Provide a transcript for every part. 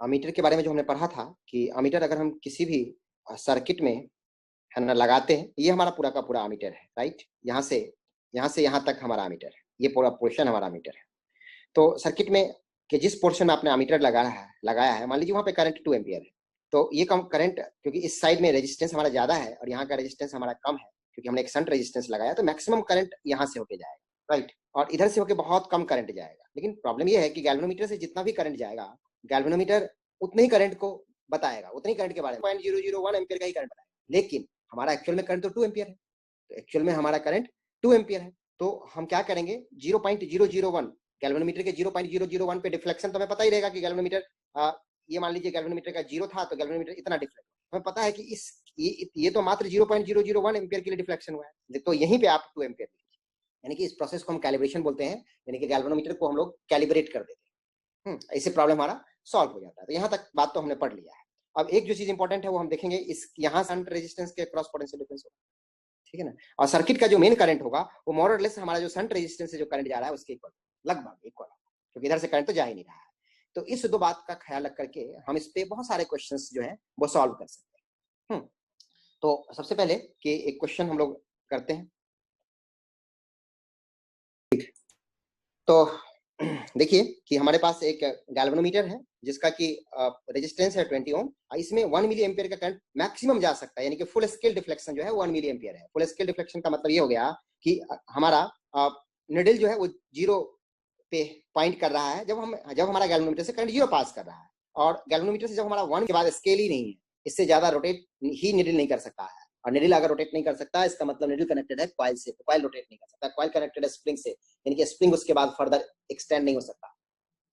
Ammeter के बारे में जो हमने पढ़ा था कि अमीटर अगर हम किसी भी सर्किट में है ना लगाते हैं, ये हमारा पूरा का पूरा अमीटर है, राइट। यहाँ से यहाँ तक हमारा अमीटर है, ये पूरा पोर्शन हमारा अमीटर है। तो सर्किट में कि जिस पोर्शन में आपने अमीटर लगाया है, मान लीजिए वहाँ पे करंट 2 एम्पियर है, तो ये कम करंट, क्योंकि इस साइड में रेजिस्टेंस हमारा ज्यादा है और यहाँ का रेजिस्टेंस हमारा कम है, क्योंकि हमने एक शंट रेजिस्टेंस लगाया, तो मैक्सिमम करंट यहाँ से होके जाएगा, राइट। और इधर से होके बहुत कम करंट जाएगा। लेकिन प्रॉब्लम ये है कि गैल्वेनोमीटर से जितना भी करंट जाएगा, गैल्वेनोमीटर उतने ही करंट को बताएगा, उतने ही करंट के बारे में 0.001 एम्पियर का ही करंट बताएगा। लेकिन हमारा एक्चुअल में करंट तो 2 एम्पियर है, तो एक्चुअल में हमारा करंट 2 एम्पियर है। तो हम क्या करेंगे, 0.001 गैल्वेनोमीटर के 0.001 पे डिफ्लेक्शन, तो हमें पता ही रहेगा कि गैल्वेनोमीटर, ये मान लीजिए गैल्वेनोमीटर का 0 था, तो गैल्वेनोमीटर इतना डिफ्लेक्ट, हमें पता है कि ये तो मात्र 0.001 एम्पियर के लिए डिफ्लेक्शन हुआ है, तो यहीं पे आप 2 एम्पियर, यानी कि इस प्रोसेस को हम कैलिब्रेशन बोलते हैं, यानी कि गैल्वेनोमीटर को हम लोग कैलिब्रेट कर देते हैं। ऐसे प्रॉब्लम हमारा सॉल्व हो जाता है। तो यहाँ तक बात तो हमने पढ़ लिया है। अब एक जो चीज इंपॉर्टेंट है वो हम देखेंगे, इस यहाँ शंट रेजिस्टेंस के क्रॉस पोटेंशियल डिफरेंस होगा, ठीक है ना। और सर्किट का जो मेन करंट होगा वो मोर और लेस हमारा जो शंट रेजिस्टेंस से जो करंट जा रहा है उसके इक्वल, लगभग इक्वल, क्योंकि इधर से करंट तो जा ही नहीं रहा है। तो इस दो बात का ख्याल रख करके हम इस पे बहुत सारे क्वेश्चंस जो हैं वो सॉल्व कर सकते हैं। तो सबसे पहले कि एक क्वेश्चन हम लोग करते हैं। तो देखिए कि हमारे पास एक गैल्वेनोमीटर है जिसका कि रेजिस्टेंस है 20 ओम, इसमें 1 मिली एम्पियर का करंट मैक्सिमम जा सकता है, यानी कि फुल स्केल डिफ्लेक्शन जो है 1 मिली एम्पियर है। फुल स्केल डिफ्लेक्शन का मतलब ये हो गया कि हमारा निडल जो है वो 0 पे पॉइंट कर रहा है जब हमारा गैल्वेनोमीटर से करंट 0 पास कर रहा है, और गैल्वेनोमीटर से जब हमारा 1 के बाद स्केल ही नहीं है, इससे ज्यादा रोटेट ही निडल नहीं कर सकता है। और निडल अगर रोटेट नहीं कर सकता है, इसका मतलब निडल कनेक्टेड है कॉइल से, तो कॉइल रोटेट नहीं कर सकता, कॉइल कनेक्टेड है स्प्रिंग से, यानी कि स्प्रिंग उसके बाद फर्दर एक्सटेंड नहीं हो सकता,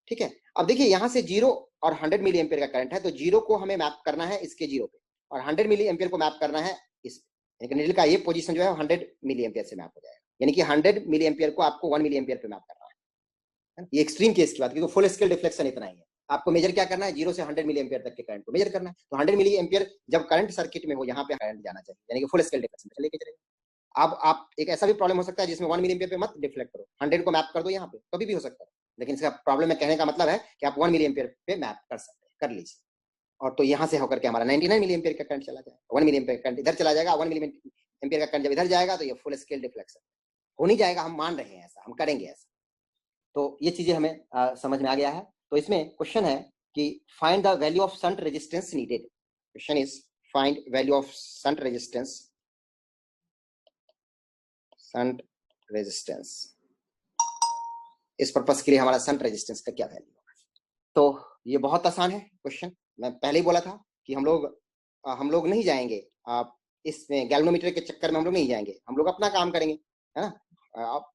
ठीक है। अब देखिए यहाँ से 0 और 100 मिली एम्पियर का करंट है, तो 0 को हमें मैप करना है इसके 0 पे, और 100 मिली एम्पियर को मैप करना है इस पे, यानी कि निडल का ये पोजीशन जो है 100 मिली एम्पियर से मैप हो जाएगा, यानी कि 100 मिली एम्पियर को आपको 1 मिली एम्पियर पे मैप करना है। ये एक्सट्रीम केस की बात, क्योंकि फुल स्केल डिफ्लेक्शन इतना ही है। आपको मेजर क्या करना है, 0 से 100 मिली एम्पियर तक के करंट को मेजर करना है। तो 100 मिली एम्पियर जब करंट सर्किट में हो, यहाँ पे करंट जाना चाहिए, यानी कि फुल स्केल डिफ्लेक्शन पे लेके चलेगा। अब आप एक ऐसा भी प्रॉब्लम हो सकता है जिसमें 1 मिली एम्पियर पे मत डिफ्लेक्ट करो, 100 को मैप कर दो यहाँ पे, कभी भी हो सकता है। लेकिन इसका प्रॉब्लम में कहने का मतलब है कि आप 1 मिली एम्पियर पे मैप कर सकते हैं, कर लीजिए। और तो यहाँ से होकर के हमारा 99 मिली एम्पियर का करंट चला जाएगा, 1 मिली एम्पियर करंट इधर चला जाएगा, 1 मिली एम्पियर का करंट जब इधर जाएगा तो ये फुल स्केल डिफ्लेक्शन हो नहीं जाएगा। हम मान रहे हैं ऐसा, हम करेंगे ऐसा। तो ये चीजें हमें समझ में आ गया है। तो इसमें क्वेश्चन है कि find the value of shunt resistance needed. Question is find value of shunt resistance, shunt resistance. इस पर्पस के लिए हमारा शंट रेजिस्टेंस का क्या वैल्यू होगा। तो ये बहुत आसान है क्वेश्चन। मैं पहले ही बोला था कि हम लोग नहीं जाएंगे इसमें गैल्वेनोमीटर के चक्कर में, हम लोग नहीं जाएंगे, हम लोग अपना काम करेंगे, है ना।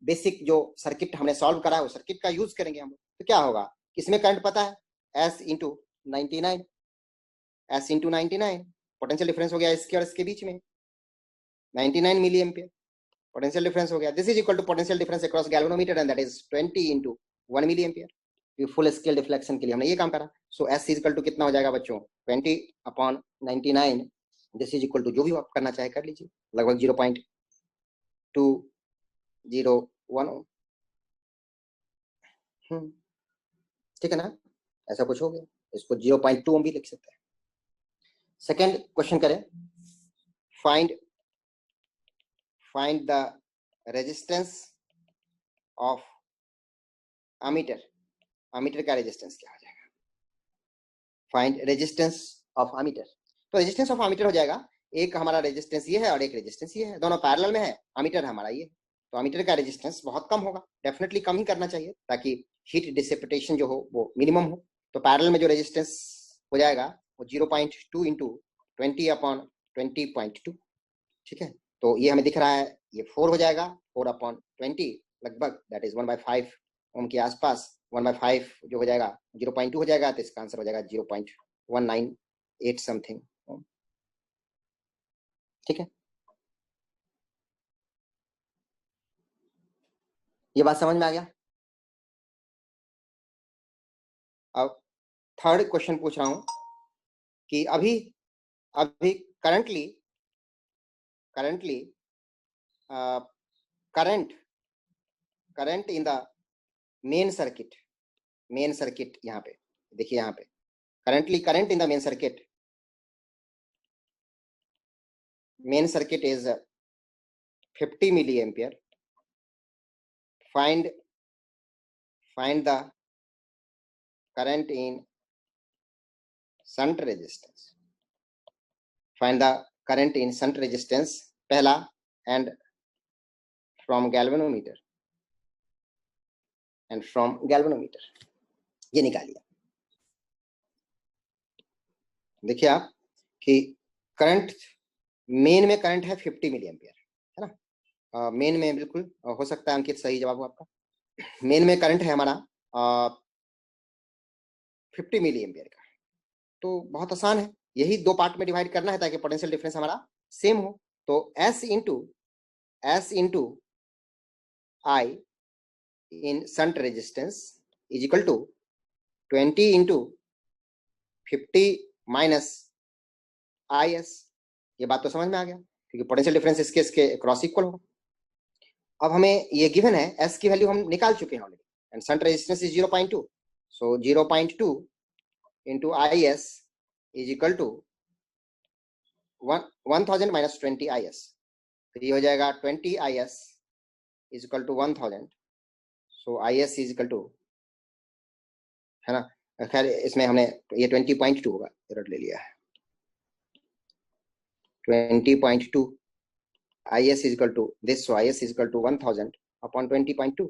बेसिक जो सर्किट हमने सॉल्व करा है वो सर्किट का यूज करेंगे हम लोग। तो क्या होगा, इसमें करंट पता है S into 99, S into 99, potential difference हो गया इसके और इसके बीच में 99 मिली एम्पियर पोटेंशियल डिफरेंस हो गया। This is equal to potential difference across galvanometer and that is 20 into 1 milliampere. Full scale deflection के लिए हमने ये काम करा। So S is equal to कितना हो जाएगा बच्चों, 20 upon 99। This is equal to जो भी आप करना चाहे कर लीजिए, लगभग 0.201। ठीक है ना, ऐसा कुछ हो गया। इसको 0.2 ओम भी लिख सकते हैं। सेकेंड क्वेश्चन करें, find the resistance of ammeter. Ammeter का रेजिस्टेंस क्या हो जाएगा, फाइंड रेजिस्टेंस ऑफ अमीटर। तो रेजिस्टेंस ऑफ अमीटर हो जाएगा, एक हमारा रेजिस्टेंस ये है और एक रेजिस्टेंस ये है, दोनों पैरेलल में है। अमीटर हमारा ये, तो अमीटर का रेजिस्टेंस बहुत कम होगा, डेफिनेटली कम ही करना चाहिए ताकि हीट डिसिपिटेशन जो हो वो मिनिमम हो। तो पैरेलल में जो रेजिस्टेंस हो जाएगा वो 0.2 इंटू 20 अपॉन 20.2, ठीक है। तो ये हमें दिख रहा है, ये 4 हो जाएगा, 4 अपॉन 20 लगभग दैट इज 1/5 ओम के आसपास। 1/5 जो हो जाएगा 0.2 हो जाएगा, तो इसका आंसर हो जाएगा 0.198 समथिंग, ठीक है। ये बात समझ में आ गया। अब थर्ड क्वेश्चन पूछ रहा हूं कि अभी currently current in the main circuit यहाँ पे देखिए, यहाँ पे currently current in the main circuit is 50 milliampere. Find the current in shunt resistance. Find the current in shunt resistance पहला, and from galvanometer ये निकालिए। देखिए आप कि करंट मेन में करंट है 50 मिली एम्पियर, है ना। मेन में बिल्कुल हो सकता है अंकित सही जवाब हो आपका। मेन में करंट है हमारा 50 मिली एम्पियर का। तो बहुत आसान है, यही दो पार्ट में डिवाइड करना है ताकि पोटेंशियल डिफरेंस हमारा सेम हो। तो S into I in shunt resistance is equal to 20 into 50 minus IS। ये बात तो समझ में आ गया, क्योंकि पोटेंशियल डिफरेंस इसके क्रॉस इक्वल होगा। अब हमें ये गिवन है, S की वैल्यू हम निकाल चुके हैं already, and shunt resistance is 0.2, so 0.2 into IS is equal to 1000 minus 20 IS। तो ये हो जाएगा 20 IS is equal to 1000, so IS is equal to, है ना। खैर इसमें हमने ये 20.2 होगा, एरर ले लिया है। 20.2 IS is equal to this, so IS is equal to 1000 upon 20.2।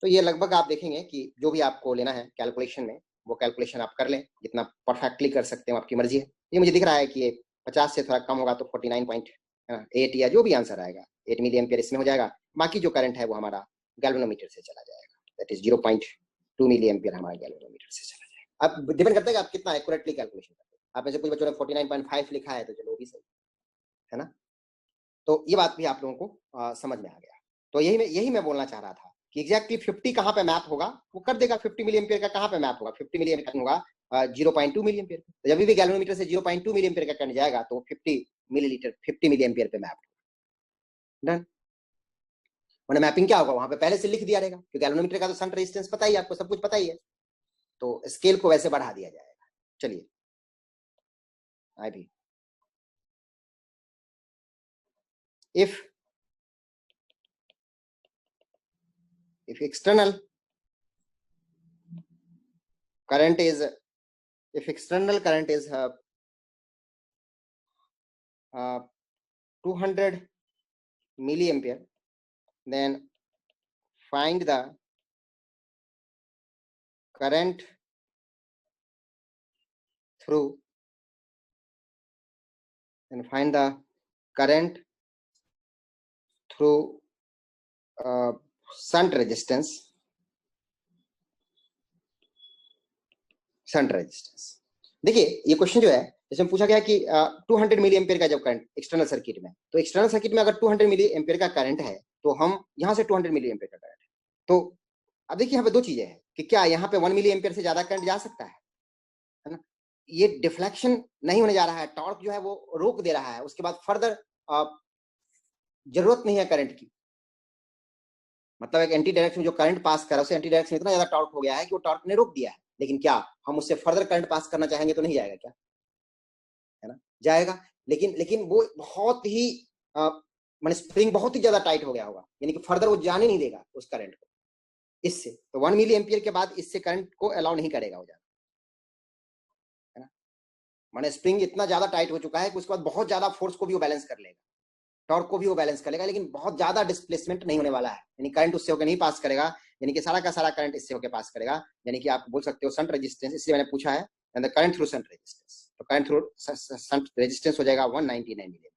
तो ये लगभग आप देखेंगे कि जो भी आपको लेना है कैलकुलेशन में, वो कैलकुलेशन आप कर लें, जितना परफेक्टली कर सकते हो आपकी मर्जी है। ये मुझे दिख रहा है कि ये 50 से थोड़ा कम होगा तो 49.8 या जो भी आंसर आएगा 8 मिली एम्पियर इसमें हो जाएगा। बाकी जो करंट है वो हमारा गैल्वेनोमीटर से चला जाएगा, दैट इज 0.2 मिली एम्पियर हमारा गैल्वेनोमीटर से चला जाएगा। अब डिपेंड करता है कि आप कितना एक्यूरेटली कैलकुलेशन करते हैं। आप में से कुछ बच्चों ने 49.5 लिखा है, तो चलो वो भी सही है ना। तो ये बात भी आप लोगों को समझ में आ गया। तो यही मैं बोलना चाह रहा था कि एग्जैक्टली 50 कहाँ पे मैप होगा, वो कर देगा। 50 मिली एम्पियर का कहाँ पे मैप होगा, 50 मिली एम्पियर होगा 0.2 मिली एम्पियर। तो जब भी गैल्वेनोमीटर से 0.2 मिली एम्पियर का करंट जाएगा तो 50 मिलीलीटर 50 मिली एम्पियर पे मैप होगा। डन। वरना मैपिंग क्या होगा, वहां पे पहले से लिख दिया रहेगा, क्योंकि गैल्वेनोमीटर का तो शंट रेजिस्टेंस पता ही, आपको सब कुछ पता ही है, तो स्केल को वैसे बढ़ा दिया जाएगा। चलिए आई भी, if external current is 200 milliampere, then find the current through shunt resistance। देखिए ये क्वेश्चन जो है, जैसे पूछा गया कि 200 मिली एम्पियर का जब करंट एक्सटर्नल सर्किट में, तो एक्सटर्नल सर्किट में अगर 200 मिली एम्पियर का करंट है तो हम यहाँ से 200 मिली एम्पियर का करंट है। तो अब देखिए यहाँ पे दो चीजें हैं कि क्या यहाँ पे 1 मिली एम्पियर से ज्यादा करंट जा सकता है ना। ये डिफ्लेक्शन नहीं होने जा रहा है, टॉर्क जो है वो रोक दे रहा है, उसके बाद फर्दर जरूरत नहीं है करंट की। मतलब एक एंटी डायरेक्शन जो करंट पास कर रहा है, उसे एंटी डायरेक्शन इतना ज्यादा टॉर्क हो गया है कि वो टॉर्क ने रोक दिया है। लेकिन क्या हम उससे फर्दर करंट पास करना चाहेंगे तो नहीं जाएगा क्या, है ना, जाएगा। लेकिन वो बहुत ही माने स्प्रिंग बहुत ही ज्यादा टाइट हो गया होगा, यानी कि फर्दर वो जाने नहीं देगा उस करंट को इससे। तो 1 मिली एम्पियर के बाद इससे करंट को अलाउ नहीं करेगा वो जाना, है ना। माने स्प्रिंग इतना ज्यादा टाइट हो चुका है कि उसके बाद बहुत ज्यादा फोर्स को भी वो बैलेंस कर लेगा, टॉर्क को भी वो बैलेंस कर लेगा, लेकिन बहुत ज्यादा डिस्प्लेसमेंट नहीं होने वाला है, यानी करंट उससे होकर नहीं पास करेगा, यानी कि सारा का सारा करंट इससे होकर पास करेगा। यानी कि आप बोल सकते हो शंट रेजिस्टेंस, इसलिए मैंने पूछा है करंट थ्रू शंट रेजिस्टेंस। तो करंट थ्रू शंट रेजिस्टेंस हो जाएगा 199 मिली एम्पियर,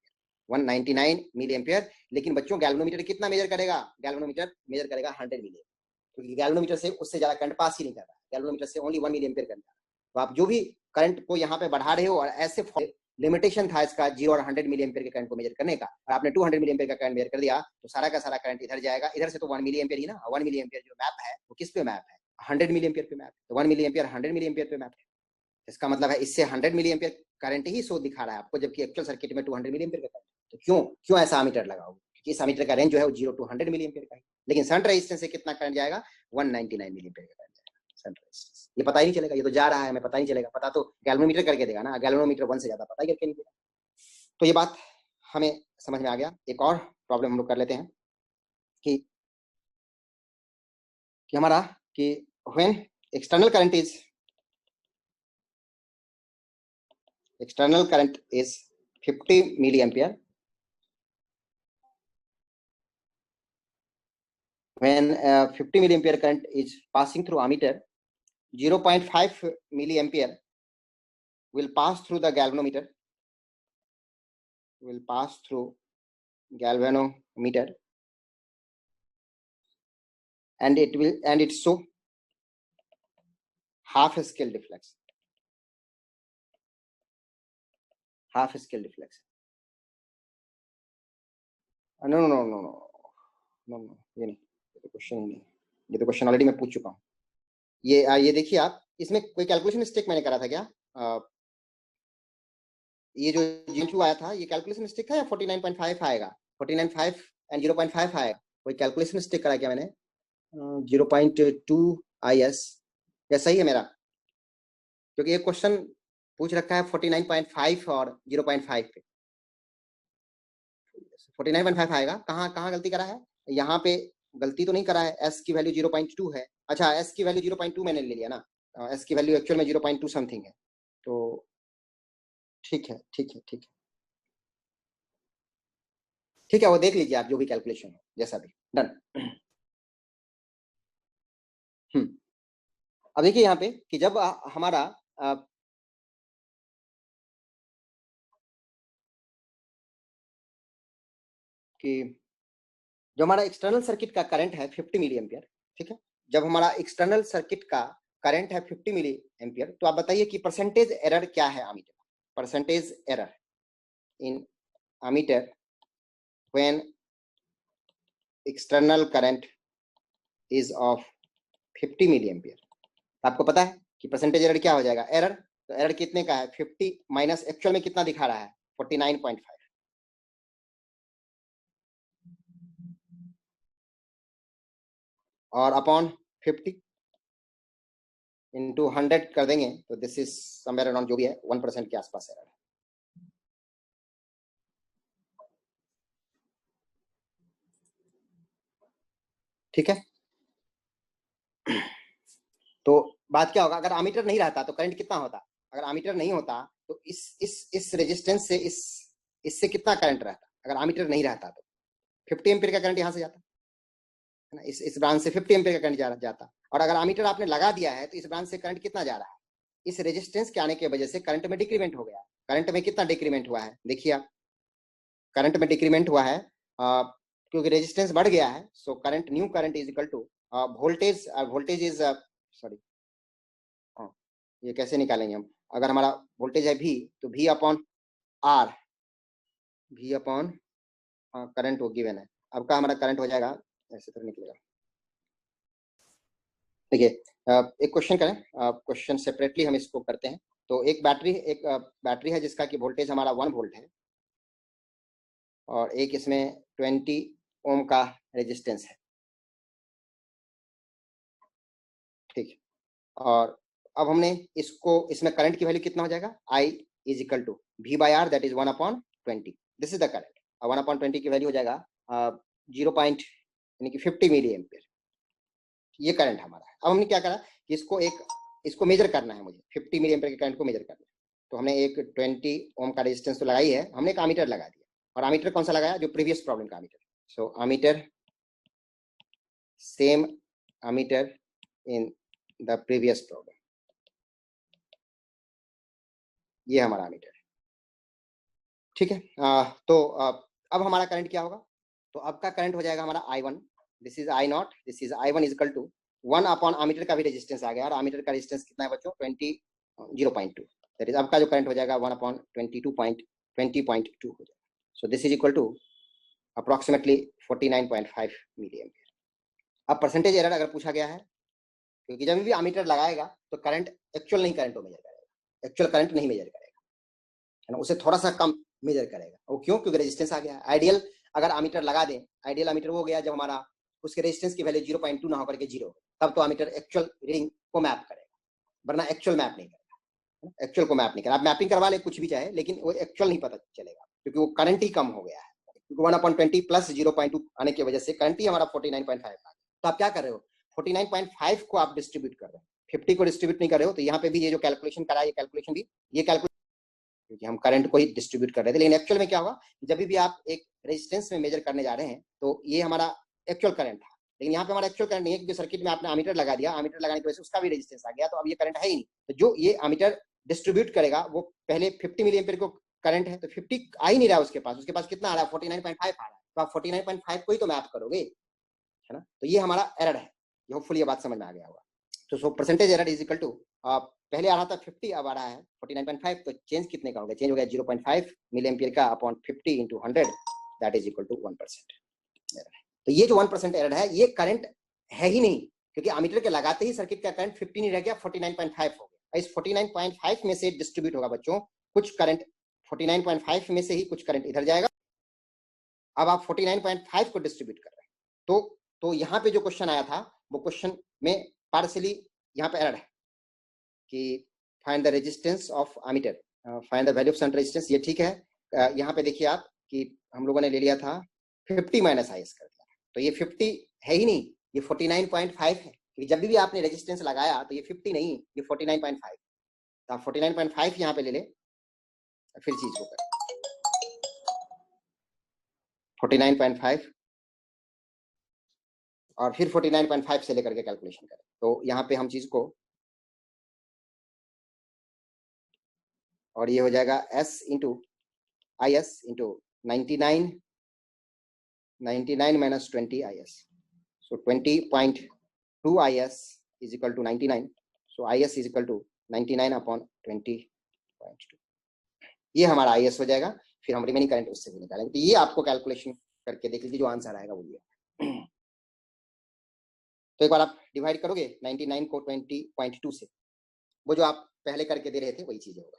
199 मिली एम्पियर। लेकिन बच्चों गैल्वेनोमीटर कितना मेजर करेगा, गैल्वेनोमीटर मेजर करेगा 100 मिली, क्योंकि गैल्वेनोमीटर से उससे ज्यादा करंट पास ही नहीं कर रहा है, गैल्वेनोमीटर से ओनली 1 मिली एम्पियर करंट। तो आप जो भी करंट को यहाँ पे बढ़ा रहे हो, और ऐसे लिमिटेशन था इसका 0 और 100 मिली एम्पियर के करंट को मेजर करने का, और आपने 200 मिली एम्पियर का करंट मेजर कर दिया, तो सारा का सारा करंट इधर जाएगा। इधर से तो 1 मिली एम्पियर ही ना, 1 मिली एम्पियर जो मैप है वो किस पे मैप है, 100 मिली एम्पियर पे मैप है। तो 1 मिली एम्पियर 100 मिली एम्पियर पे मैप है, इसका मतलब है इससे 100 मिली एम्पियर करंट ही शो दिखा रहा है आपको, जबकि एक्चुअल सर्किट में 200 मिली एम्पियर का करंट। तो क्यों ऐसा अमीटर लगाओ, क्योंकि इस अमीटर का रेंज जो है वो 0 to 100 मिली एम्पियर का है। लेकिन शंट रेजिस्टेंस से कितना करंट जाएगा, 199 मिली एम्पियर का करंट जाएगा। रेजिस्टेंस। ये पता ही नहीं चलेगा, ये तो जा रहा है, हमें पता नहीं चलेगा। पता तो गैल्वेनोमीटर करके देगा ना, गैल्वेनोमीटर 1 से ज्यादा पता ही करके नहीं देगा। तो ये बात हमें समझ में आ गया। एक और प्रॉब्लम हम लोग कर लेते हैं कि हमारा कि when external current is 50 milliampere, when 50 milliampere current is passing through ammeter, 0.5 milliampere will pass through the galvanometer, and it show half scale deflection. No, ये नहीं, ये तो क्वेश्चन ही नहीं, ये तो क्वेश्चन ऑलरेडी मैं पूछ चुका हूँ। ये देखिए आप, इसमें कोई कैलकुलेशन मिस्टेक मैंने करा था क्या? ये जो G2 आया था, ये कैलकुलेशन मिस्टेक था या 49.5 आएगा? 49.5 एंड 0.5 आएगा, कोई कैलकुलेशन मिस्टेक करा क्या मैंने? 0.2 IS, या सही है मेरा? क्योंकि ये क्वेश्चन पूछ रखा है 49.5 और 0.5 पे। 49.5 आएगा। कहाँ गलती करा है? यहाँ पे गलती तो नहीं करा है, S की वैल्यू 0.2 है। अच्छा, S की वैल्यू 0.2 मैंने ले लिया ना, S की वैल्यू एक्चुअल में 0.2 समथिंग है, तो ठीक है, वो देख लीजिए आप, जो भी कैलकुलेशन हो, जैसा भी, डन। अब देखिए यहाँ पे कि जब हमारा कि जो हमारा एक्सटर्नल सर्किट का करंट है 50 मिली एम्पियर, ठीक है, जब हमारा एक्सटर्नल सर्किट का करंट है 50 मिली एम्पियर, तो आप बताइए कि परसेंटेज एरर क्या है ammeter? Percentage error in ammeter when external current is of 50 milliampere. आपको पता है कि परसेंटेज एरर क्या हो जाएगा? एरर, तो एरर कितने का है? 50 माइनस एक्चुअल में कितना दिखा रहा है? 49.5, और अपॉन 50 इंटू 100 कर देंगे, तो दिस इज समवेयर अराउंड, जो भी है 1% के आसपास एरर है। ठीक है, तो बात क्या होगा? अगर अमीटर नहीं रहता तो करंट कितना होता? अगर अमीटर नहीं होता तो इस रेजिस्टेंस से इससे कितना करंट रहता? अगर अमीटर नहीं रहता तो 50 एम्पीयर का करंट यहाँ से जाता है ना, इस ब्रांच से 50 एम्पीयर का करंट जाता। और अगर अमीटर आपने लगा दिया है तो इस ब्रांच से करंट कितना जा रहा है? इस रेजिस्टेंस के आने की वजह से करंट में डिक्रीमेंट हो गया। करंट में कितना डिक्रीमेंट हुआ है? देखिए आप, करंट में डिक्रीमेंट हुआ है क्योंकि रेजिस्टेंस बढ़ गया है। So current, new current is equal to voltage is, sorry, ये कैसे निकालेंगे हम? अगर हमारा वोल्टेज है V, तो V upon R, V upon current वो गिवन है। अब का हमारा करंट हो जाएगा, ऐसे तो निकलेगा। देखिए एक क्वेश्चन करें, क्वेश्चन सेपरेटली हम इसको करते हैं। तो एक बैटरी है जिसका कि वोल्टेज हमारा 1 वोल्ट है, और एक इसमें 20 ओम का रेजिस्टेंस है, ठीक है। और अब हमने इसमें करंट की वैल्यू कितना हो जाएगा? I is equal to V/R, that is 1/20। This is the current. 1/20 की वैल्यू हो जाएगा 50 मिली एम्पियर। ये करंट हमारा है। अब हमने क्या करा कि इसको मेजर करना है मुझे, 50 मिली एम्पियर के करंट को मेजर करना है। तो हमने एक 20 ओम का रेजिस्टेंस तो लगाई है, हमने एक अमीटर लगा दिया। और अमीटर कौन सा लगाया? जो प्रीवियस प्रॉब्लम का ammeter. So ammeter, same ammeter in the previous problem, ये हमारा अमीटर है, ठीक है। तो अब हमारा करंट क्या होगा? तो अब का करंट हो जाएगा हमारा I1, this is I0, this is I1 is equal to 1 upon ammeter का भी रेजिस्टेंस आ गया, और अमीटर का रेजिस्टेंस कितना है बच्चों? 0.2, दैट इज अब का जो करंट हो जाएगा 1/20.2 हो जाएगा। So this is equal to approximately 49.5 milliampere. अब परसेंटेज एरर अगर पूछा गया है, क्योंकि जब भी अमीटर लगाएगा तो करंट एक्चुअल नहीं, करंट को मेजर करेगा, एक्चुअल करंट नहीं मेजर करेगा, है ना, उसे थोड़ा सा कम मेजर करेगा। वो क्यों? क्योंकि रेजिस्टेंस आ गया। आइडियल अगर अमीटर लगा दें, आइडियल अमीटर वो गया जब हमारा उसके रेजिस्टेंस की वैल्यू 0.2 ना होकर के 0, तब तो अमीटर एक्चुअल रीडिंग को मैप करेगा, वरना एक्चुअल मैप नहीं करेगा। एक्चुअल को मैप नहीं करेगा। आप मैपिंग करवा ले कुछ भी चाहे, लेकिन वो एक्चुअल नहीं पता चलेगा, क्योंकि वो करंट ही कम हो गया है। 1/20 प्लस 0.2 आने की वजह से करंट ही हमारा 49.5 आ। तो आप क्या कर रहे हो, 49.5 को आप डिस्ट्रीब्यूट कर रहे हो, 50 को डिस्ट्रीब्यूट नहीं कर रहे हो। तो यहाँ पे भी ये जो कैलकुलेशन करा, ये कैलकुलेशन भी क्योंकि हम करंट को ही डिस्ट्रीब्यूट कर रहे थे। लेकिन एक्चुअल में क्या होगा, जब भी आप एक रेजिस्टेंस में मेजर करने जा रहे हैं तो ये हमारा एक्चुअल करंट था, लेकिन यहाँ पे हमारा एक्चुअल करंट नहीं है, क्योंकि सर्किट में आपने एमीटर लगा दिया, एमीटर लगाने की वजह से उसका भी रेजिस्टेंस आ गया, तो अब ये करंट है ही नहीं। तो जो ये एमीटर डिस्ट्रीब्यूट करेगा वो पहले 50 मिली एम्पीयर को करंट है, तो 50 आ ही नहीं रहा उसके पास कितना आ रहा है, 49.5 आ रहा है। तो आप 49.5 को ही तो मैप करोगे, है ना। तो ये हमारा एरर है। होपफुली ये बात समझ में आ गया होगा। तो so percentage error is equal to, पहले आ रहा था 50, अब आ रहा है 49.5, तो चेंज कितने का हो गया, चेंज हो गया 0.5 मिली एम्पीयर का upon 50 × 100, that is equal to 1% error है। तो ये जो 1% एरर है, ये करंट है ही नहीं, क्योंकि एमीटर के लगाते ही सर्किट का करंट 50 नहीं रह गया, 49.5 हो गया। इस 49.5 में से डिस्ट्रीब्यूट होगा बच्चों कुछ करंट, 49.5 में से ही कुछ करंट इधर जाएगा। अब आप 49.5 को डिस्ट्रीब्यूट कर रहे हैं, तो यहाँ पे जो क्वेश्चन आया था, वो क्वेश्चन में पार्शियली यहाँ पे एरर है कि find the resistance of ammeter, find the value of shunt resistance. ये ठीक है। यहाँ पे देखिए आप कि हम लोगों ने ले लिया था 50 माइनस IS कर दिया, तो ये 50 है ही नहीं, ये 49.5 है, क्योंकि जब भी आपने रेजिस्टेंस लगाया तो ये 50 नहीं, ये 49.5। तो आप 49.5 यहाँ पे ले ले, फिर चीज को कर 49.5 और फिर 49.5 से लेकर के कैलकुलेशन करें। तो यहाँ पे हम चीज को, और ये हो जाएगा S × IS × 99 minus 20 IS, so 20.2 IS is equal to 99, so IS is equal to 99 upon 20.2, ये हमारा IS हो जाएगा। फिर हम रिमेनिंग करंट उससे भी निकालेंगे। तो ये आपको कैलकुलेशन करके देख लीजिए, जो आंसर आएगा वो ये। तो एक बार आप डिवाइड करोगे 99 को 20.2 से, वो जो आप पहले करके दे रहे थे वही चीज होगा,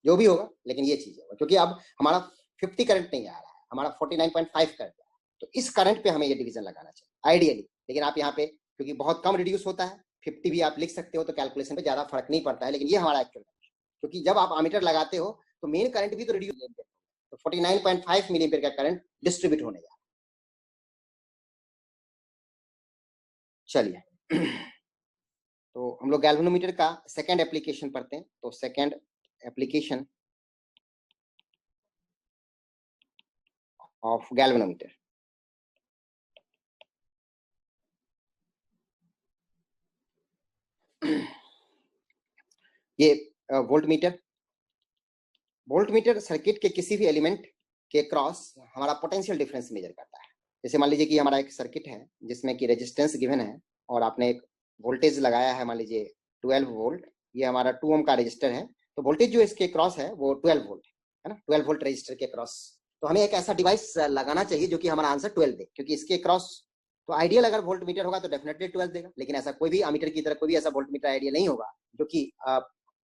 जो भी होगा, लेकिन ये चीज होगा, क्योंकि अब हमारा 50 करंट नहीं आ रहा है, हमारा 49.5 करंट आ रहा है। तो इस करंट पे हमें ये डिवीजन लगाना चाहिए आइडियली। लेकिन आप यहाँ पे क्योंकि बहुत कम रिड्यूस होता है, 50 भी आप लिख सकते हो, तो कैलकुलेशन पे ज्यादा फर्क नहीं पड़ता है। लेकिन ये हमारा एक्चुअल, क्योंकि जब आप एमीटर लगाते हो तो मेन करंट भी तो रिड्यूस, तो 49.5 मिली एम्पीयर का करंट डिस्ट्रीब्यूट होने जा रहा है। चलिए, तो हम लोग गैल्वेनोमीटर का सेकंड एप्लीकेशन पढ़ते हैं। तो सेकंड एप्लीकेशन ऑफ गैल्वेनोमीटर, ये वोल्टमीटर। वोल्टमीटर सर्किट के किसी भी एलिमेंट के क्रॉस हमारा पोटेंशियल डिफरेंस मेजर करता है। जैसे मान लीजिए कि हमारा एक सर्किट है जिसमें कि रेजिस्टेंस गिवन है, और आपने एक वोल्टेज लगाया है, मान लीजिए 12 वोल्ट, ये हमारा 2 ओम का रजिस्टर है, तो वोल्टेज जो इसके क्रॉस है वो 12 वोल्ट है ना, 12 वोल्ट रजिस्टर के क्रॉस। तो हमें एक ऐसा डिवाइस लगाना चाहिए जो कि हमारा आंसर 12 दे, क्योंकि इसके क्रॉस, तो आइडियल अगर वोल्ट मीटर होगा तो डेफिनेटली 12 देगा, लेकिन ऐसा कोई भी एमीटर की तरह कोई भी ऐसा वोल्ट मीटर आइडियल नहीं होगा जो कि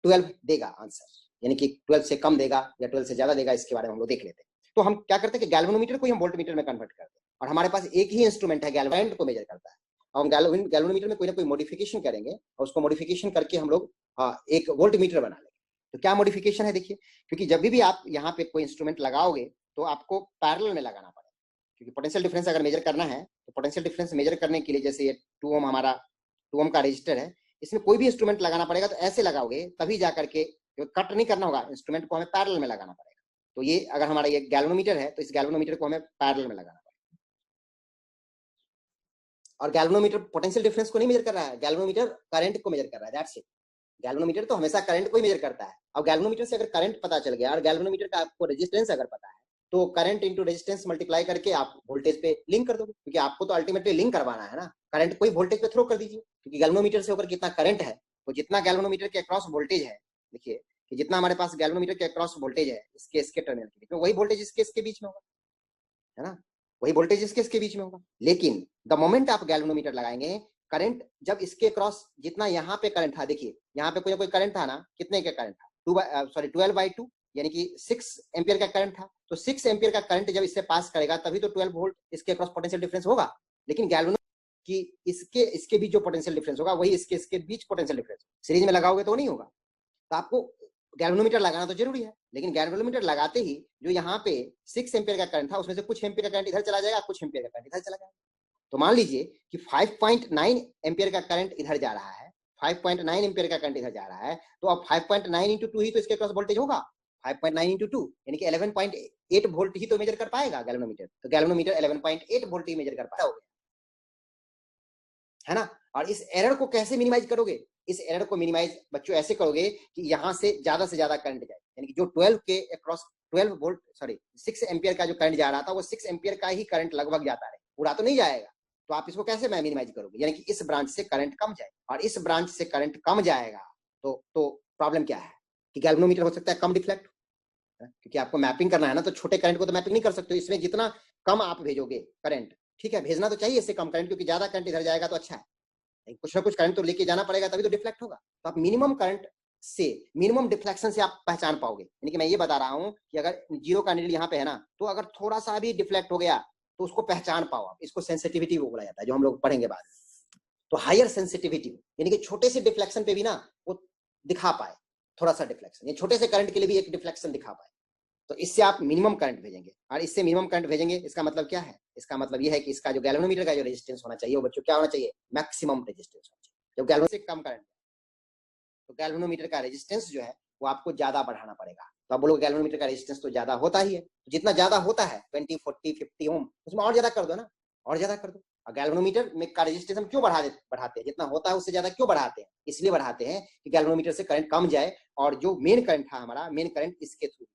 12 देगा आंसर, यानी कि 12 से कम देगा या 12 से ज्यादा देगा, इसके बारे में हम लोग देख लेते हैं। तो हम क्या करते हैं कि गैल्वेनोमीटर को ही हम वोल्ट मीटर में कन्वर्ट करते हैं, और हमारे पास एक ही इंस्ट्रूमेंट है गैल्वेन को मेजर करता है। हम गैल्वेनोमीटर में कोई ना कोई मॉडिफिकेशन करेंगे, और उसको मॉडिफिकेशन करके हम लोग एक वोल्ट मीटर बना लेंगे। तो क्या मॉडिफिकेशन है देखिए, क्योंकि जब भी आप यहाँ पे कोई इंस्ट्रूमेंट लगाओगे तो आपको पैरेलल में लगाना पड़ेगा, क्योंकि पोटेंशियल डिफरेंस अगर मेजर करना है तो पोटेंशियल डिफरेंस मेजर करने के लिए, जैसे ये 2 ओम हमारा 2 ओम का रजिस्टर है, इसमें कोई भी इंस्ट्रूमेंट लगाना पड़ेगा, तो ऐसे लगाओगे तभी जाकर के, कट नहीं करना होगा, इंस्ट्रूमेंट को हमें पैरेलल में लगाना पड़ेगा। तो ये अगर हमारा ये गैल्वेनोमीटर है तो इस गैल्वेनोमीटर को हमें पैरेलल में लगाना पड़ेगा। और गैल्वेनोमीटर पोटेंशियल डिफरेंस को नहीं मेजर कर रहा है, गैल्वेनोमीटर करंट को मेजर कर रहा है, दैट्स इट। गैल्वेनोमीटर तो हमेशा करंट को ही मेजर करता है। अब गैल्वेनोमीटर से अगर करंट पता चल गया और गैल्वेनोमीटर का आपको रेजिस्टेंस अगर पता है, तो करंट इंटू रेजिस्टेंस मल्टीप्लाई करके आप वोल्टेज पे लिंक कर दोगे, क्योंकि आपको तो अल्टीमेटली लिंक करवाना है ना, करंट कोई वोल्टेज पे थ्रो कर दीजिए, क्योंकि गैल्वेनोमीटर से होकर कितना करंट है, तो जितना गैल्वेनोमीटर के अक्रॉस वोल्टेज है, देखिए कि जितना हमारे पास गैल्वेनोमीटर के अक्रॉस वोल्टेज है इसके टर्मिनल के बीच में, वही वोल्टेज इसके बीच में होगा, है ना, वही वोल्टेज इसके बीच में होगा। लेकिन द मोमेंट आप गैल्वेनोमीटर लगाएंगे, करंट जब इसके क्रॉस जितना यहाँ पे करंट था, देखिए यहाँ पे कोई ना कोई करंट था ना, कितने का करंट था, 12/2, यानी कि 6 एम्पियर का करंट था। तो 6 एम्पियर का करंट जब इससे पास करेगा तभी तो 12 वोल्ट इसके क्रॉस पोटेंशियल डिफरेंस होगा। लेकिन गैल्वेनो कि इसके इसके बीच जो पोटेंशियल डिफरेंस होगा वही इसके बीच पोटेंशियल डिफरेंस। सीरीज में लगाओगे तो नहीं होगा। तो आपको गैल्वेनोमीटर लगाना तो जरूरी है, लेकिन गैल्वेनोमीटर लगाते ही जो यहाँ पे 6 एम्पियर का करंट था उसमें से कुछ एम्पियर का करंट इधर चला जाएगा, कुछ एम्पियर का करंट इधर चला जाएगा। तो मान लीजिए कि 5.9 एम्पियर का करंट इधर जा रहा है, 5.9 एम्पियर का करंट इधर जा रहा है, तो अब 5.9 इंटू 2 ही तो इसके क्रॉस वोल्टेज होगा। 5.9 इंटू 2 यानी कि 11.8 वोल्ट ही तो मेजर कर पाएगा गैल्वेनोमीटर। तो गैल्वेनोमीटर 11.8 वोल्ट ही मेजर कर पाएगा, है ना। और इस एरर को कैसे मिनिमाइज करोगे? इस एरर को मिनिमाइज बच्चों ऐसे करोगे कि यहां से ज्यादा करंट जाए, यानी कि जो 12 के अक्रॉस 12 वोल्ट 6 एम्पियर का जो करंट जा रहा था वो 6 एम्पियर का ही करंट लगभग जाता है, पूरा तो नहीं जाएगा। तो आप इसको कैसे मिनिमाइज करोगे? यानी कि इस ब्रांच से करंट कम जाए, और इस ब्रांच से करंट कम जाएगा तो प्रॉब्लम क्या है कि गैल्वेनोमीटर हो सकता है कम डिफ्लेक्ट, क्योंकि आपको मैपिंग करना है ना, तो छोटे करंट को तो मैपिंग नहीं कर सकते। इसमें जितना कम आप भेजोगे करंट, ठीक है, भेजना तो चाहिए इससे कम करंट, क्योंकि ज्यादा करंट इधर जाएगा तो अच्छा है, कुछ ना कुछ करंट तो लेके जाना पड़ेगा, तभी तो डिफ्लेक्ट होगा। तो आप मिनिमम करंट से, मिनिमम डिफ्लेक्शन से आप पहचान पाओगे। यानी कि मैं ये बता रहा हूं कि अगर जीरो का नीडल यहाँ पे है ना, तो अगर थोड़ा सा भी डिफ्लेक्ट हो गया तो उसको पहचान पाओ आप। इसको सेंसिटिविटी वो बोला जाता है, जो हम लोग पढ़ेंगे बाद में। तो हायर सेंसिटिविटी, यानी कि छोटे से डिफ्लेक्शन पे भी ना वो दिखा पाए, थोड़ा सा डिफ्लेक्शन, ये छोटे से करंट के लिए भी एक डिफ्लेक्शन दिखा पाए। तो इससे आप मिनिमम करंट भेजेंगे, और इससे मिनिमम करंट भेजेंगे, इसका मतलब क्या है? इसका मतलब यह है कि इसका जो गैल्वेनोमीटर का जो रेजिस्टेंस होना चाहिए वो बच्चों क्या होना चाहिए? मैक्सिमम रेजिस्टेंस होना चाहिए। जब गैल्वेनो से कम करंट, तो गैल्वेनोमीटर का रेजिस्टेंस जो है वो आपको ज्यादा बढ़ाना पड़ेगा। तो आप बोलोगे गैल्वेनोमीटर का रेजिस्टेंस तो ज्यादा होता ही है, तो जितना ज्यादा होता है 20, 40, 50 ओम, उसमें और ज्यादा कर दो ना, और ज्यादा कर दो। और गैल्वेनोमीटर में का रेजिस्टेंस हम क्यों बढ़ाते हैं? जितना होता है उससे ज्यादा क्यों बढ़ाते हैं? इसलिए बढ़ाते हैं कि गैल्वेनोमीटर से करंट कम जाए, और जो मेन करंट था हमारा, मेन करंट इसके थ्रू,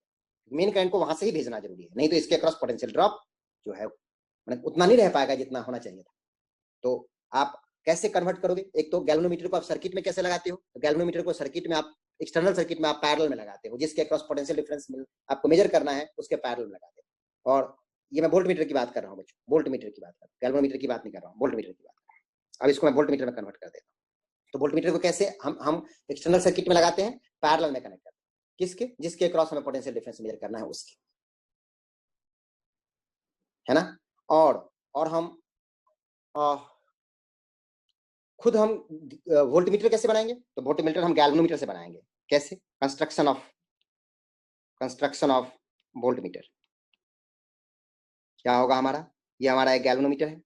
मेन करंट को वहां से ही भेजना जरूरी है, नहीं तो इसके क्रॉस पोटेंशियल ड्रॉप जो है मतलब उतना नहीं रह पाएगा जितना होना चाहिए था। तो आप कैसे कन्वर्ट करोगे? एक तो गैल्वेनोमीटर को आप सर्किट में कैसे लगाते हो? तो गैल्वेनोमीटर को सर्किट में आप एक्सटर्नल सर्किट में आप पैरेलल में लगाते हो, जिसके क्रॉस पोटेंशियल डिफरेंस आपको मेजर करना है उसके पैरेलल में लगाते हो। और ये मैं वोल्ट मीटर की बात कर रहा हूँ बच्चों, वोल्ट मीटर की बात कर रहा हूँ, गैल्वेनोमीटर की बात नहीं कर रहा हूँ, वोल्ट मीटर की बात कर रहा हूँ। अब इसको मैं वोल्ट मीटर में कन्वर्ट कर देता हूँ। तो वोल्ट मीटर को कैसे हम एक्सटर्नल सर्किट में लगाते हैं, पैरेलल में कनेक्ट करते हैं, किसके? जिसके क्रॉस हमें पोटेंशियल डिफरेंस मेजर करना है उसके, है ना। और हम खुद हम वोल्ट मीटर कैसे बनाएंगे? तो वोल्ट मीटर हम गैल्वेनोमीटर से बनाएंगे। कैसे? कंस्ट्रक्शन ऑफ वोल्ट मीटर क्या होगा हमारा? ये हमारा एक गैल्वेनोमीटर है,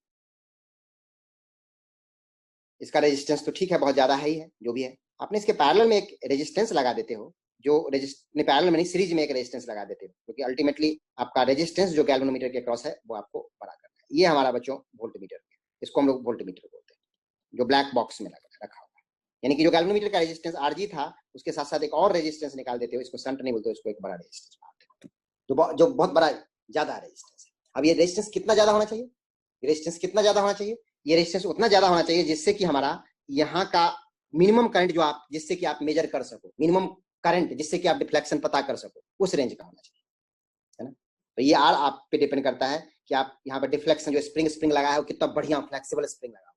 इसका रेजिस्टेंस तो ठीक है बहुत ज्यादा ही है, जो भी है। आपने इसके पैरेलल में एक रेजिस्टेंस लगा देते हो, जो नहीं पैरेलल में नहीं, सीरीज में एक रेजिस्टेंस लगा देते हो, क्योंकि अल्टीमेटली आपका रेजिस्टेंस जो गैल्वेनोमीटर के क्रॉस है वो आपको बड़ा करना है। ये हमारा बच्चों वोल्ट मीटर, इसको हम लोग वोल्ट मीटर बोलते हैं, जो ब्लैक बॉक्स में रखा होगा। यानी कि जो गैल्वेनोमीटर का रेजिस्टेंस आरजी था उसके साथ साथ एक और रेजिस्टेंस निकाल देते हो, इसको शंट नहीं बोलते, इसको एक बड़ा रेजिस्टेंस मानते हो, जो बहुत बड़ा ज्यादा रेजिस्टेंस है। अब ये रेजिस्टेंस कितना ज्यादा होना चाहिए? रेजिस्टेंस कितना ज्यादा होना चाहिए? ये रेजिस्टेंस उतना ज्यादा होना चाहिए जिससे कि हमारा यहाँ का मिनिमम करंट जो आप, जिससे कि आप मेजर कर सको, मिनिमम करंट जिससे कि आप डिफ्लेक्शन पता कर सको, उस रेंज का होना चाहिए, है ना। तो ये आर आप पे डिपेंड करता है कि आप यहाँ पर डिफ्लेक्शन जो स्प्रिंग लगाया है कितना बढ़िया फ्लेक्सिबल स्प्रिंग लगा,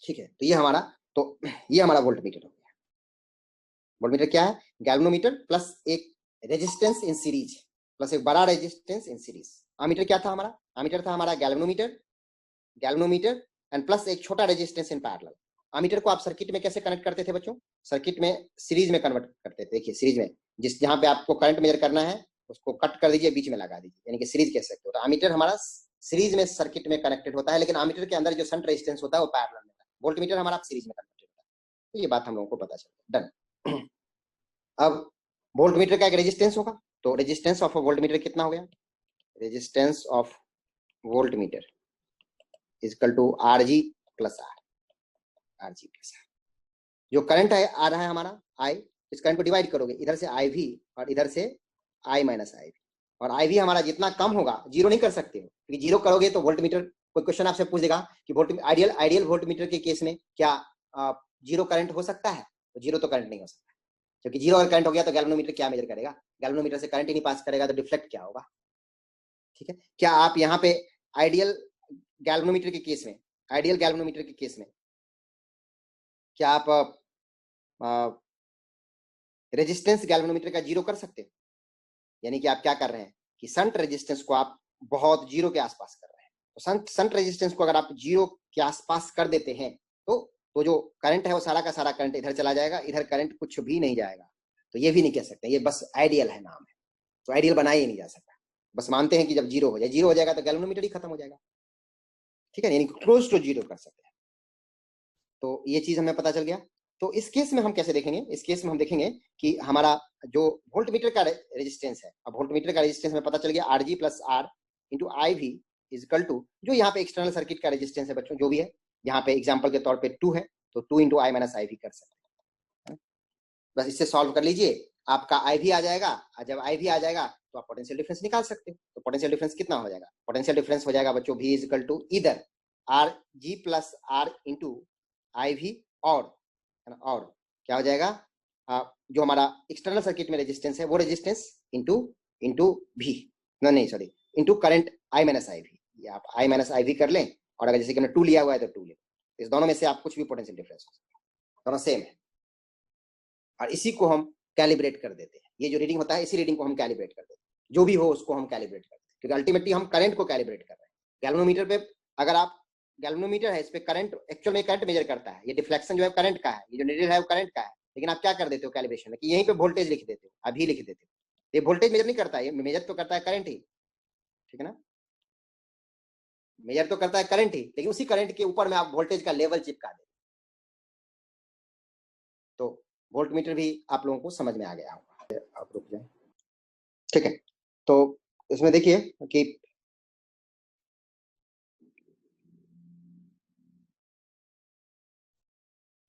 ठीक है। तो ये हमारा वोल्ट मीटर हो गया। वोल्ट मीटर क्या है? गैल्वेनोमीटर प्लस एक रेजिस्टेंस इन सीरीज, प्लस एक बड़ा रेजिस्टेंस इन सीरीज। आमीटर क्या था हमारा? आमीटर था हमारा गैल्वेनोमीटर एंड प्लस एक छोटा रेजिस्टेंस इन पैरेलल। आमीटर को आप सर्किट में कैसे कनेक्ट करते थे बच्चों? सर्किट में सीरीज में कन्वर्ट करते थे। देखिए सीरीज में जहां पे आपको करंट मेजर करना है उसको कट कर दीजिए, बीच में लगा दीजिए, यानी कि सीरीज कह सकते हो। तो आमीटर हमारा सीरीज में सर्किट में कनेक्टेड होता है, लेकिन आमीटर के अंदर जो शंट रेजिस्टेंस होता है वो पैरेलल में। वोल्ट मीटर हमारा सीरीज में कनेक्टेड होता है। तो ये बात हम लोगों को पता चलता है, डन। अब वोल्ट मीटर का एक रेजिस्टेंस होगा, तो रेजिस्टेंस ऑफ वोल्ट मीटर कितना हो गया? Resistance of voltmeter equal to R G plus R G plus R. जो करंट है आ रहा है हमारा आई, इस करंट को डिवाइड करोगे, इधर से आई वी और इधर से आई माइनस आई वी, और आई वी हमारा जितना कम होगा, जीरो नहीं कर सकते हो, क्योंकि जीरो करोगे तो वोल्ट मीटर, कोई क्वेश्चन आपसे पूछ देगा कि वोल्ट आइडियल वोल्ट मीटर के केस में क्या जीरो करंट हो सकता है? तो जीरो तो करंट नहीं हो सकता, क्योंकि जीरो अगर करंट हो गया तो गैल्वेनोमीटर क्या मेजर करेगा? गैल्वेनोमीटर से करंट ही नहीं पास करेगा, तो डिफ्लेक्ट क्या होगा? ठीक है। क्या आप यहाँ पे आइडियल गैल्वेनोमीटर के केस में, क्या आप रेजिस्टेंस गैल्वेनोमीटर का जीरो कर सकते हो? यानी कि आप क्या कर रहे हैं कि शंट रेजिस्टेंस को आप बहुत जीरो के आसपास कर रहे हैं, तो शंट रेजिस्टेंस को अगर आप 0 के आसपास कर देते हैं तो जो करंट है वो सारा का सारा करंट इधर चला जाएगा, इधर करंट कुछ भी नहीं जाएगा। तो ये भी नहीं कह सकते, ये बस आइडियल है, नाम है, तो आइडियल बनाया ही नहीं जा सकता। बस मानते हैं कि जब 0 हो जाए, 0 हो जाएगा तो गैल्वेनोमीटर ही खत्म हो जाएगा, ठीक है, यानी क्लोज टू 0 कर सकते हैं। तो ये चीज हमें पता चल गया। तो इस केस में हम कैसे देखेंगे, इस केस में हम देखेंगे कि हमारा जो वोल्टमीटर का रेजिस्टेंस है, अब वोल्टमीटर का रेजिस्टेंस में पता चल गया Rg plus R into I V is equal to, जो यहाँ पे एक्सटर्नल सर्किट का रेजिस्टेंस है बच्चों, जो भी है, यहाँ पे एग्जाम्पल के तौर पे 2 है, तो 2 into I minus I V कर सकते हैं। बस इससे सॉल्व कर लीजिए, आपका आई भी आ जाएगा, और जब आई भी आ जाएगा तो आप पोटेंशियल डिफरेंस निकाल सकते हो। तो पोटेंशियल डिफरेंस कितना हो जाएगा, पोटेंशियल डिफरेंस हो जाएगा बच्चों V इजकल टू इधर Rg plus R into I V, और क्या हो जाएगा, जो हमारा एक्सटर्नल सर्किट में रेजिस्टेंस है वो रेजिस्टेंस इंटू इंटू भी, नहीं sorry, into current I minus I भी, ये आप आई माइनस आई भी कर लें, और अगर जैसे कि हमने 2 लिया हुआ है तो 2 ले, इस दोनों में से आप कुछ भी पोटेंशियल डिफरेंस हो सकता है, दोनों सेम है, और इसी को हम कैलिब्रेट कर देते हैं। ये जो रीडिंग होता है इसी रीडिंग को हम कैलिब्रेट कर देते हैं, जो भी हो उसको हम कैलिब्रेट करते हैं, क्योंकि अल्टीमेटली हम करंट को कैलिब्रेट कर रहे हैं। गैल्वेनोमीटर पे अगर आप, गैल्वेनोमीटर है, इस पे करंट, एक्चुअल में करंट मेजर करता है, ये डिफ्लेक्शन जो है करंट का है, ये जो नीडल है वो करंट का है, लेकिन आप क्या कर देते हो कैलिब्रेशन में कि यहीं पे वोल्टेज लिख देते हो, अभी लिख देते हो, ये वोल्टेज मेजर नहीं करता है, ये मेजर तो करता है करंट ही, ठीक है ना, मेजर तो करता है करंट ही, लेकिन उसी करंट के ऊपर में आप वोल्टेज का लेवल चिपका देते। तो वोल्टमीटर भी आप लोगों को समझ में आ गया होगा, आप रुक जाए, ठीक है। तो इसमें देखिए कि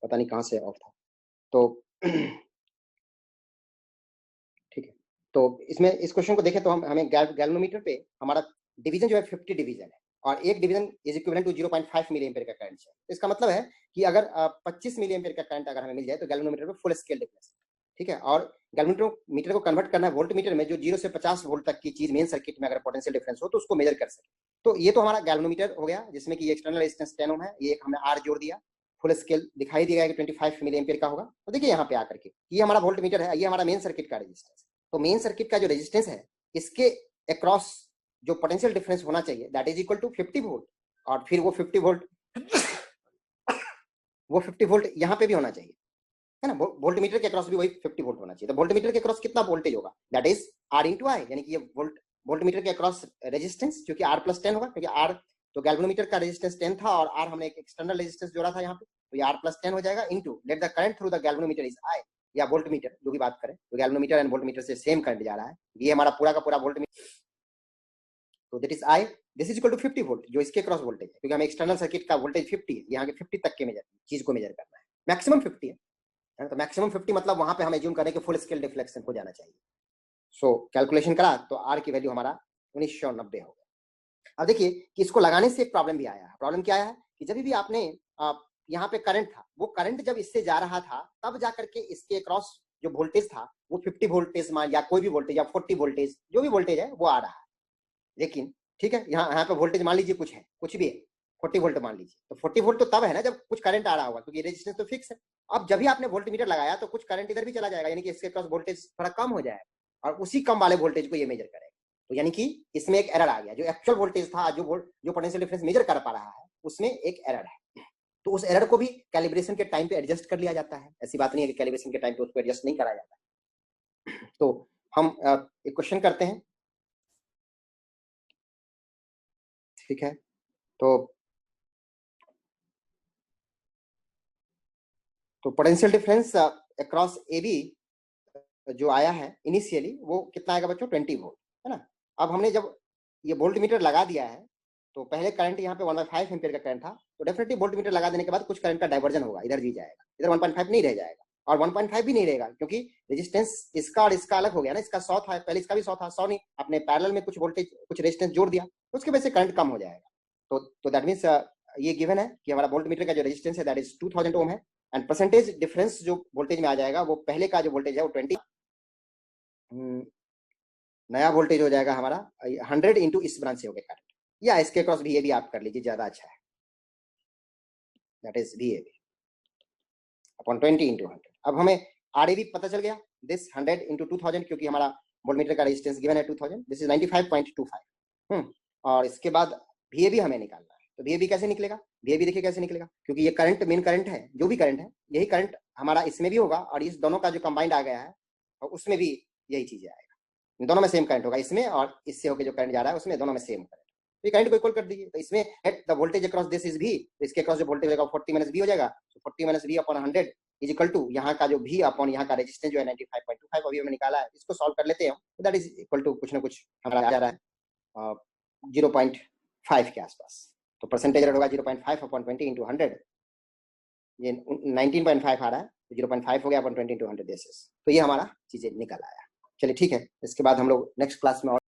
पता नहीं कहां से ऑफ था, तो ठीक है। तो इसमें इस क्वेश्चन को देखें तो हमें गैल्वेनोमीटर पे हमारा डिवीजन जो है 50 डिवीजन है, और एक division is equivalent to 0.5 milliampere का करंट है। इसका मतलब है कि अगर 25 मिली एम्पीयर का करंट अगर हमें मिल जाए तो गैल्वेनोमीटर में फुल स्केल डिफरेंस, ठीक है। और गैल्वेनोमीटर को कन्वर्ट करना है वोल्ट मीटर में, जो 0 से 50 वोल्ट तक की चीज मेन सर्किट में अगर पोटेंशियल डिफरेंस हो तो उसको मेजर कर सके। तो ये तो हमारा गैल्वेनोमीटर हो गया, जिसमें कि एक्सटर्नल रेजिस्टेंस 10 ओम है, ये हमने R जोड़ दिया, फुल स्केल दिखाई दिया कि 25 मिली एम्पीयर का होगा। तो देखिए यहाँ पे आकर के ये हमारा वोल्ट मीटर है, ये हमारा मेन सर्किट का रेजिस्टेंस है। तो मेन सर्किट का जो रेजिस्टेंस है इसके अक्रॉस जो पोटेंशियल डिफरेंस होना चाहिए that is equal to 50 volt, और फिर वो 50 वोल्ट वो 50 वोल्ट यहाँ पे भी होना चाहिए, है ना, वोल्ट मीटर के अक्रॉस भी वही 50 वोल्ट होना चाहिए। तो वोल्ट मीटर के अक्रॉस कितना वोल्टेज होगा, दैट इज R इंटू आई, यानी कि ये वोल्ट मीटर के अक्रॉस रेजिस्टेंस, क्योंकि R प्लस 10 होगा, क्योंकि R तो गैल्वेनोमीटर का रेजिस्टेंस 10 था और R हमने एक एक्सटर्नल रेजिस्टेंस जोड़ा था यहाँ पे, तो ये R प्लस 10 हो जाएगा into let the current through the galvanometer is I, या वोल्ट मीटर जो भी बात करें, तो गैल्वेनोमीटर एंड वोल्ट मीटर से सेम करंट जा रहा है, ये हमारा पूरा का पूरा वोल्ट मीटर, तो that is I, this is equal to 50 volt जो इसके क्रॉस वोल्टेज है, क्योंकि हमें एक्सटर्नल सर्किट का वोल्टेज 50 है, यहाँ के 50 तक के मेजर चीज को मेजर करना है, मैक्सिमम 50 है, तो मैक्सिमम 50 मतलब वहां पे हम एज्यूम करें कि फुल स्केल डिफ्लेक्शन हो जाना चाहिए। सो कैलकुलेशन करा तो R की वैल्यू हमारा 1990 हो गया। अब देखिए कि इसको लगाने से एक प्रॉब्लम भी आया है। प्रॉब्लम क्या आया है कि जब भी आपने यहाँ पे करंट था, वो करंट जब इससे जा रहा था तब जाकर के इसके क्रॉस जो वोल्टेज था वो 50 वोल्टेज मान, या कोई भी वोल्टेज, या 40 वोल्टेज, जो भी वोल्टेज है वो आ रहा है। लेकिन ठीक है, यहाँ पे वोल्टेज मान लीजिए कुछ है, कुछ भी है, 40 वोल्ट मान लीजिए, तो 40 वोल्ट तो तब है ना जब कुछ करंट आ रहा होगा, क्योंकि रेजिस्टेंस तो फिक्स है। अब जब भी आपने वोल्ट मीटर लगाया तो कुछ करंट इधर भी चला जाएगा, यानी कि इसके क्रॉस वोल्टेज थोड़ा कम हो जाएगा, और उसी कम वाले वोल्टेज को ये मेजर करेगा। तो यानी कि इसमें एक एरर आ गया, जो एक्चुअल वोल्टेज था, जो पोटेंशियल डिफरेंस मेजर कर पा रहा है, उसमें एक एरर है। तो उस एरर को भी कैलिब्रेशन के टाइम पे एडजस्ट कर लिया जाता है, ऐसी बात नहीं है कि कैलिब्रेशन के टाइम पे उसको एडजस्ट नहीं करा जाता। तो हम एक क्वेश्चन करते हैं, ठीक है। तो potential difference across A B जो आया है इनिशियली वो कितना आएगा बच्चों, 20 वोल्ट, है ना। अब हमने जब ये वोल्ट मीटर लगा दिया है तो पहले करंट यहाँ पे 1.5 एम्पीयर का करंट था, तो डेफिनेटली वोल्ट मीटर लगा देने के बाद कुछ करंट का डाइवर्जन होगा, इधर भी जाएगा, इधर 1.5 नहीं रह जाएगा, और 1.5 भी नहीं रहेगा, क्योंकि रेजिस्टेंस इसका और इसका अलग हो गया ना, इसका 100 था पहले, इसका भी 100 था, 100 नहीं, आपने पैरेलल में कुछ वोल्टेज कुछ रेजिस्टेंस जोड़ दिया, तो उसकी वजह से करंट कम हो जाएगा। तो दैट मीन्स ये गिवन है कि हमारा वोल्ट मीटर का जो रेजिस्टेंस है दैट इज 2000 ओम है, एंड परसेंटेज डिफरेंस जो वोल्टेज में आ जाएगा वो पहले का जो वोल्टेज है वो 20, नया वोल्टेज हो जाएगा हमारा 100 इंटू इस ब्रांच से हो गया करंट, या इसके क्रॉस भी ये भी आप कर लीजिए, ज्यादा अच्छा है, that is VAB upon 20 into 100। अब हमें RAB पता चल गया, दिस 100 इंटू 2000, क्योंकि हमारा वोल्टमीटर का रेजिस्टेंस गिवन है 2000, दिस इज 95.25। और इसके बाद VAB हमें निकालना है। तो VAB कैसे निकलेगा? VAB देखिए कैसे निकलेगा, क्योंकि ये करंट मेन करंट है, जो भी करंट है यही करंट हमारा इसमें भी होगा और इस दोनों का जो कंबाइंड आ गया है और उसमें भी यही चीजें आएगा, दोनों में सेम करंट होगा, इसमें और इससे होकर जो करंट जा रहा है उसमें, दोनों में सेम करंट। तो करंट को इक्वल कर दीजिए, तो इसमें at the voltage across this is V, तो इसके अक्रॉस जो वोल्टेज होगा 40 माइनस V हो जाएगा। तो 40 minus V upon 100 is equal to यहाँ का जो V अपॉन यहाँ का रेजिस्टेंस जो है 95.25 अभी हमने निकाला है, इसको सॉल्व कर लेते हैं, तो दैट इज इक्वल टू कुछ ना कुछ हमारा आ जा रहा है 0.5 के आसपास। तो परसेंटेज रेट होगा 0.5 अपॉन 20 इंटू 100, ये 19.5 आ रहा है, तो 0.5 हो गया अपॉन 20 इंटू 100 बेसिस। तो ये हमारा चीजें निकल आया। चलिए ठीक है, इसके बाद हम लोग नेक्स्ट क्लास में